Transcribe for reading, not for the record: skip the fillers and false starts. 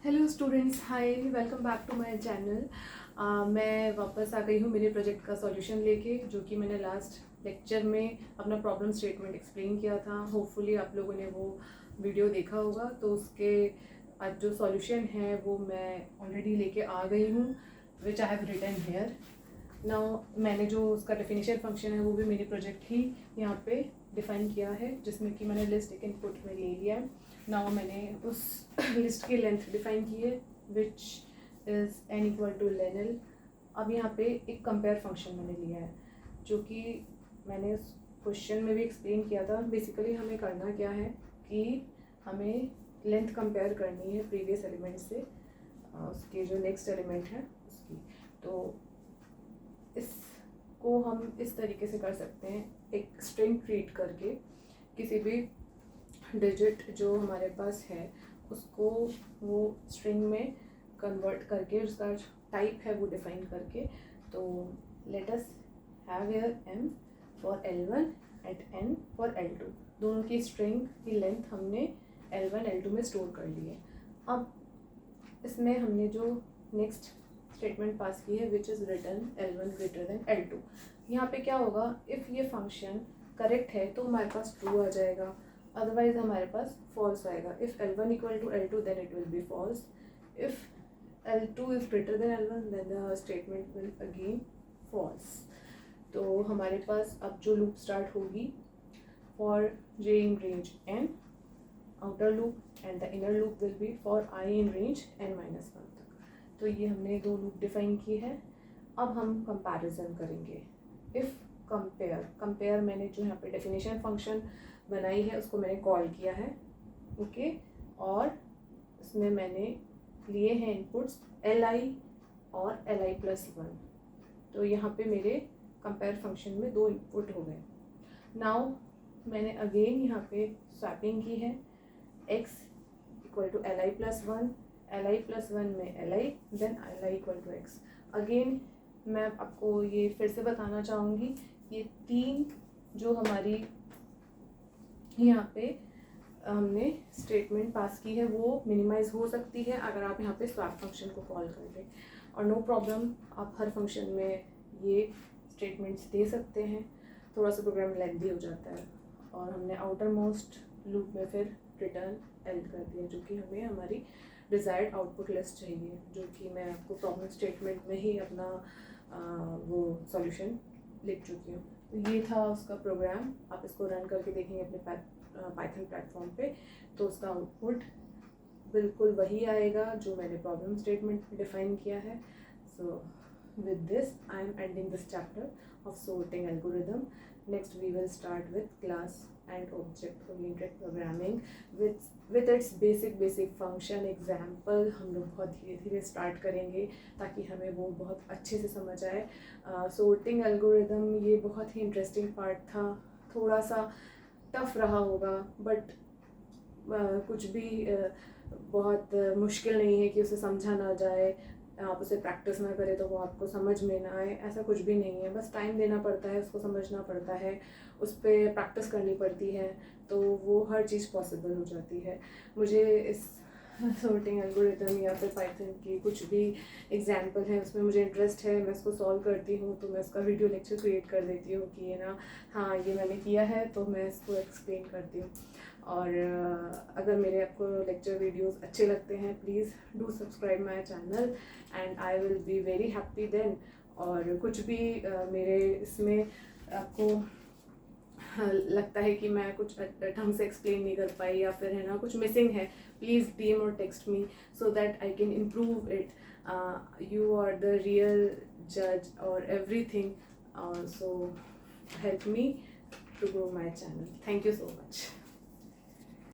Hello students, hi, welcome back to my channel. मैं वापस आ गई हूँ मेरे प्रोजेक्ट का सॉल्यूशन लेके, जो कि मैंने लास्ट लेक्चर में अपना प्रॉब्लम स्टेटमेंट एक्सप्लेन किया था। होपफुली आप लोगों ने वो वीडियो देखा होगा। तो उसके आज जो सॉल्यूशन है वो मैं ऑलरेडी लेके आ गई हूँ, which I have written here now. मैंने जो उसका डेफिनेशन फंक्शन है वो भी मेरे प्रोजेक्ट ही यहाँ पे डिफाइन किया है, जिसमें कि मैंने लिस्ट एक इनपुट में ले लिया है। नाउ मैंने उस लिस्ट की लेंथ डिफाइन की है, which is n equal to len l. अब यहाँ पे एक कंपेयर फंक्शन मैंने लिया है, जो कि मैंने उस क्वेश्चन में भी एक्सप्लेन किया था। बेसिकली हमें करना क्या है कि हमें लेंथ कंपेयर करनी है प्रीवियस एलिमेंट से, उसके जो नेक्स्ट एलिमेंट है उसकी। तो इसको हम इस तरीके से कर सकते हैं, एक स्ट्रिंग ट्रीट करके किसी भी डिजिट जो हमारे पास है उसको वो स्ट्रिंग में कन्वर्ट करके उसका टाइप है वो डिफाइन करके। तो let us have here m for L1 and n for L2। दोनों की स्ट्रिंग की लेंथ हमने L1 L2 में स्टोर कर ली है। अब इसमें हमने जो नेक्स्ट स्टेटमेंट पास की है, which is return L1 greater than L2। यहाँ पे क्या होगा, इफ़ ये फंक्शन करेक्ट है तो हमारे पास ट्रू आ जाएगा, अदरवाइज हमारे पास फॉल्स आएगा। If L1 equal to L2 then it will be false. If L2 is greater than L1 then the statement will again false. तो हमारे पास अब जो लूप स्टार्ट होगी, for j in range n outer loop and the inner loop will be for I in range n-1 तक। तो ये हमने दो लूप डिफाइन की है। अब हम कंपैरिजन करेंगे। इफ़ कंपेयर मैंने जो यहाँ पे डेफिनेशन फंक्शन बनाई है उसको मैंने कॉल किया है, ओके। और इसमें मैंने लिए हैं इनपुट्स li और li+1। तो यहाँ पे मेरे कंपेयर फंक्शन में दो इनपुट हो गए। नाउ मैंने अगेन यहाँ पे स्वैपिंग की है, x equal to li+1, li+1 में li, then li equal to x। Again मैं आपको ये फिर से बताना चाहूँगी, ये तीन जो हमारी यहाँ पे हमने स्टेटमेंट पास की है वो मिनिमाइज हो सकती है अगर आप यहाँ पे स्वैप फंक्शन को कॉल कर दें। और नो प्रॉब्लम, आप हर फंक्शन में ये स्टेटमेंट्स दे सकते हैं। थोड़ा सा प्रोग्राम लेंथी हो जाता है। और हमने आउटर मोस्ट लूप में फिर रिटर्न एल कर दिया, जो कि हमें हमारी डिज़ायर्ड आउटपुट लिस्ट चाहिए, जो कि मैं आपको प्रॉब्लम स्टेटमेंट में ही अपना वो सॉल्यूशन लिख चुकी हूँ। तो ये था उसका प्रोग्राम। आप इसको रन करके देखेंगे अपने पाइथन प्लेटफॉर्म पे, तो उसका आउटपुट बिल्कुल वही आएगा जो मैंने प्रॉब्लम स्टेटमेंट में डिफाइन किया है। सो with this I am ending this chapter of sorting algorithm. Next we will start with class and object oriented programming with its basic function example। हम लोग बहुत धीरे धीरे स्टार्ट करेंगे ताकि हमें वो बहुत अच्छे से समझ आए। sorting algorithm ये बहुत ही इंटरेस्टिंग पार्ट था, थोड़ा सा टफ रहा होगा, बट कुछ भी बहुत मुश्किल नहीं है कि उसे समझा ना जाए, आप उसे प्रैक्टिस ना करें तो वो आपको समझ में ना आए, ऐसा कुछ भी नहीं है। बस टाइम देना पड़ता है, उसको समझना पड़ता है, उस पर प्रैक्टिस करनी पड़ती है, तो वो हर चीज़ पॉसिबल हो जाती है। मुझे इस सॉर्टिंग एल्गोरिथम या फिर पाइथन की कुछ भी एग्जाम्पल है उसमें मुझे इंटरेस्ट है, मैं इसको सॉल्व करती हूँ, तो मैं उसका वीडियो लेक्चर क्रिएट कर देती हूँ कि ये ना, हाँ ये मैंने किया है, तो मैं इसको एक्सप्लेन करती हूँ। और अगर मेरे आपको लेक्चर वीडियोस अच्छे लगते हैं, please do subscribe my channel and I will be very happy then. और कुछ भी मेरे इसमें आपको लगता है कि मैं कुछ ढंग से एक्सप्लेन नहीं कर पाई या फिर है ना कुछ मिसिंग है, प्लीज़ DM और text me so that I can improve it. You are the real जज और everything, so help me to grow my channel. Thank you so much.